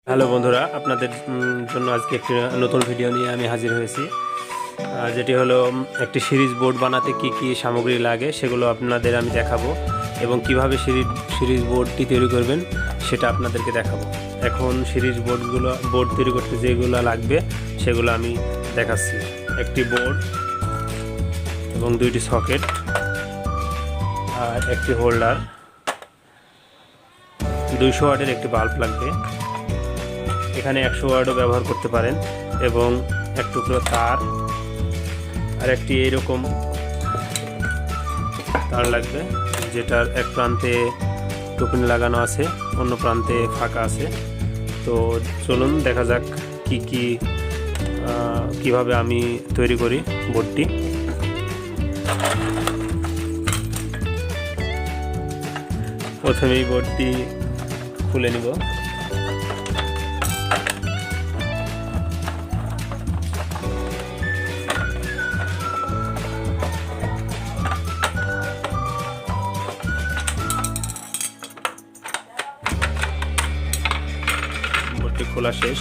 Hello বন্ধুরা, আপনাদের জন্য আজকে একটি নতুন ভিডিও নিয়ে আমি হাজির হয়েছি, যেটি হলো একটি সিরিজ বোর্ড বানাতে কি কি সামগ্রী লাগে সেগুলো আপনাদের আমি দেখাবো এবং কিভাবে সিরিজ বোর্ডটি তৈরি করবেন সেটা আপনাদেরকে দেখাবো। এখন সিরিজ বোর্ড তৈরি করতে যেগুলো লাগবে সেগুলো আমি দেখাচ্ছি। একটি বোর্ড এবং দুইটি সকেট আর একটি হোল্ডার, 200 ওয়াটের একটি বাল্ব লাগবে, এখানে 100 ওয়াটও ব্যবহার করতে পারেন, এবং এক টুকরো তার আর একটি এইরকম তার লাগবে, যেটার এক প্রান্তে টুপিন লাগানো আছে, অন্য প্রান্তে ফাঁকা আছে। তো চলুন দেখা যাক কিভাবে আমি তৈরি করি বোর্ডটি। প্রথমেই বোর্ডটি খুলে নিব। বোর্ডটি খোলা শেষ,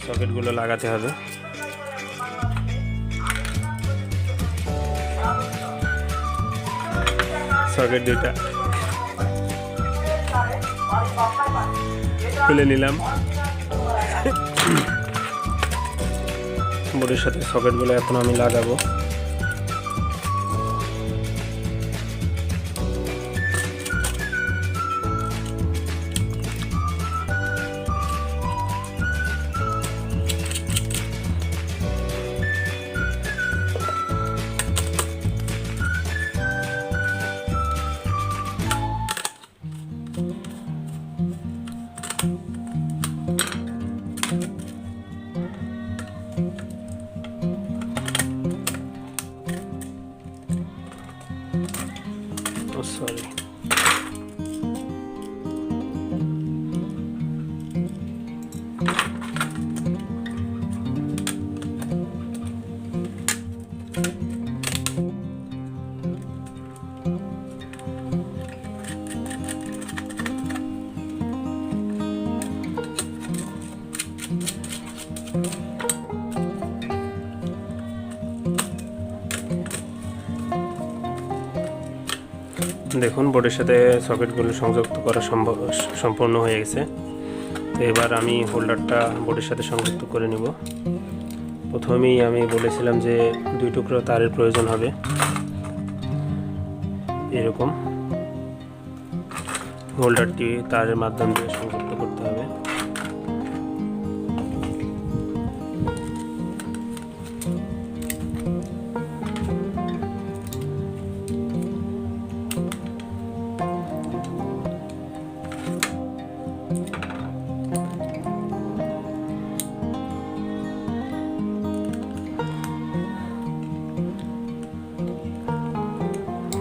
সকেটগুলো লাগাতে হবে। সকেট দুইটা খুলে নিলাম। বোর্ডের সাথে সকেটগুলো এখন আমি লাগাবো। সরি, দেখুন বোর্ডের সাথে সকেটগুলো সংযুক্ত করা সম্পূর্ণ হয়ে গেছে। তো এবার আমি হোল্ডারটা বোর্ডের সাথে সংযুক্ত করে নিব। প্রথমেই আমি বলেছিলাম যে 2 টুকরো তারের প্রয়োজন হবে, এরকম হোল্ডারটি তারের মাধ্যম দিয়ে সংযুক্ত করতে হবে।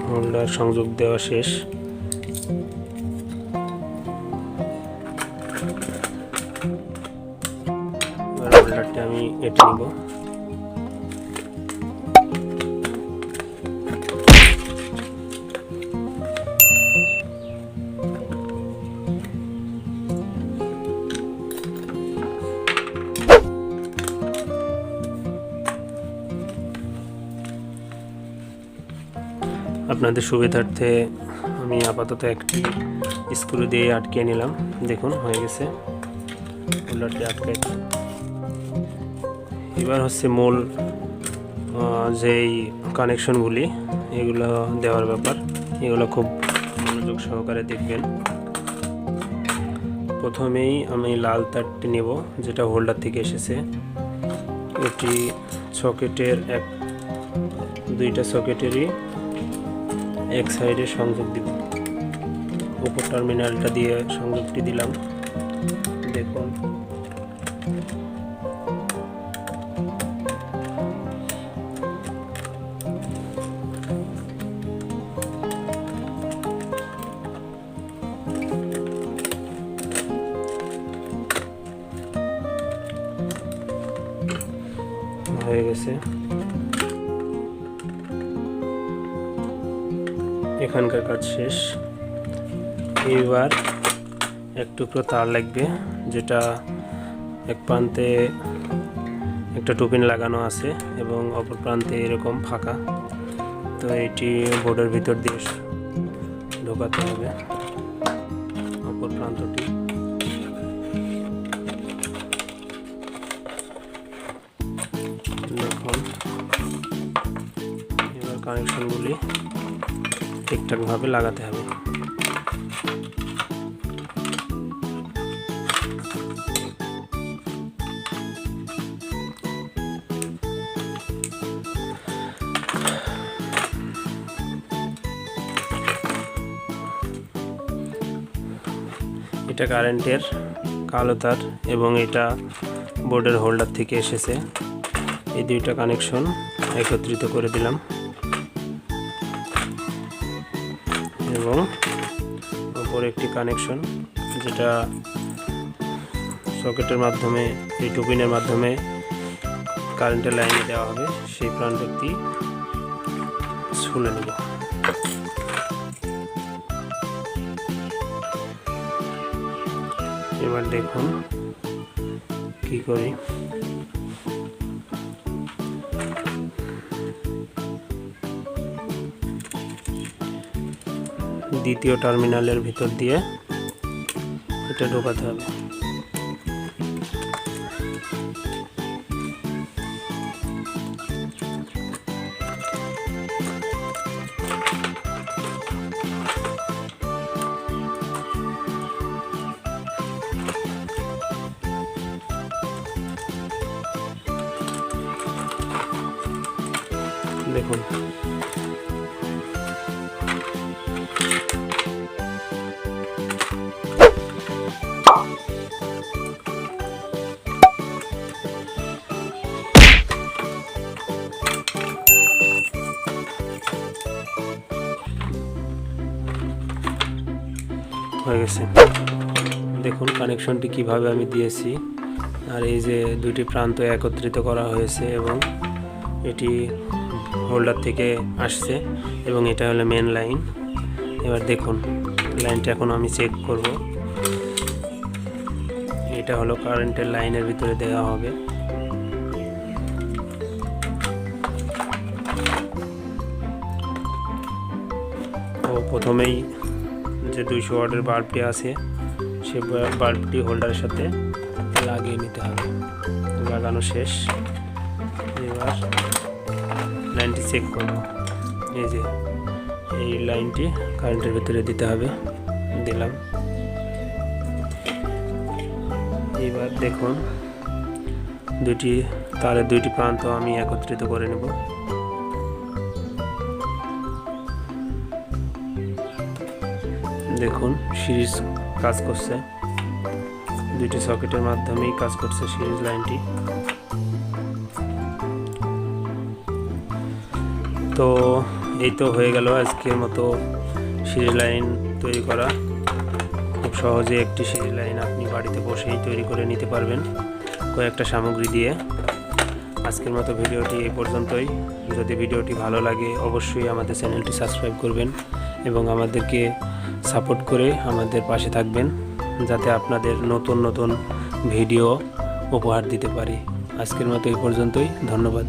হোল্ডার সংযোগ দেওয়া শেষ। হোল্ডারটি আমি এঁটে নিব। আপনাদের সুবিধার্থে আমি আপাতত একটি স্ক্রু দিয়ে আটকে নিলাম। দেখুন হয়ে গেছে, হোল্ডারটি আটকাই। এবার হচ্ছে মূল যেই কানেকশনগুলি এগুলো দেওয়ার ব্যাপার, এগুলো খুব মনোযোগ সহকারে দেখবেন। প্রথমেই আমি লাল তারটি নেব, যেটা হোল্ডার থেকে এসেছে। এটি সকেটের দুইটা সকেটেরই এক সাইডে সংযোগ দিব। উপর টার্মিনালটা দিয়ে সংযোগটি দিলাম। দেখুন হয়ে গেছে। এখানকার কাজ শেষ। এবার এক টুকরো তার লাগবে, যেটা এক প্রান্তে একটা টোপিন লাগানো আছে এবং অপর প্রান্তে এরকম ফাঁকা। তো এটি বোর্ডের ভিতর দিয়ে ঢোকাতে হবে অপর প্রান্তটি। দেখুন, এবার কানেকশনগুলি ঠিকঠাকভাবে লাগাতে হবে। এটা কারেন্টের কালো তার এবং এটা বোর্ডের হোল্ডার থেকে এসেছে। এই দুইটা কানেকশন একত্রিত করে দিলাম এবং উপরে একটি কানেকশন যেটা সকেটের মাধ্যমে, এই টোপিনের মাধ্যমে কারেন্টের লাইনে দেওয়া হবে, সেই প্রান্তটি খুলে নেব। এবার দেখুন কি করি। দ্বিতীয় টার্মিনালের ভিতর দিয়ে এটা ঢোকাতে হবে। দেখুন, হয়ে গেছে। দেখুন কানেকশনটি কিভাবে আমি দিয়েছি, আর এই যে দুইটি প্রান্ত একত্রিত করা হয়েছে এবং এটি হোল্ডার থেকে আসছে এবং এটা হলো মেন লাইন। এবার দেখুন লাইনটা এখন আমি চেক করব। এটা হলো কারেন্টের লাইনের ভিতরে দেওয়া হবে। তো প্রথমেই যে 200 ওয়াটের বাল্বটি আছে সেই বাল্বটি হোল্ডারের সাথে লাগিয়ে নিতে হবে। লাগানো শেষ। এবার লাইনটি চেক করব। এই যে এই লাইনটি কারেন্টের ভিতরে দিতে হবে, দিলাম। এবার দেখুন দুটি তারের দুইটি প্রান্ত আমি একত্রিত করে নেব। দেখুন সিরিজ কাজ করছে, দুইটি সকেটের মাধ্যমেই কাজ করছে সিরিজ লাইনটি। তো এই তো হয়ে গেল আজকের মতো সিরিজ লাইন তৈরি করা। খুব সহজে একটি সিরিজ লাইন আপনি বাড়িতে বসেই তৈরি করে নিতে পারবেন কয়েকটা সামগ্রী দিয়ে। আজকের মতো ভিডিওটি এই পর্যন্তই। যদি ভিডিওটি ভালো লাগে অবশ্যই আমাদের চ্যানেলটি সাবস্ক্রাইব করবেন এবং আমাদেরকে সাপোর্ট করে আমাদের পাশে থাকবেন, যাতে আপনাদের নতুন নতুন ভিডিও উপহার দিতে পারি। আজকের মতো এই পর্যন্তই। ধন্যবাদ।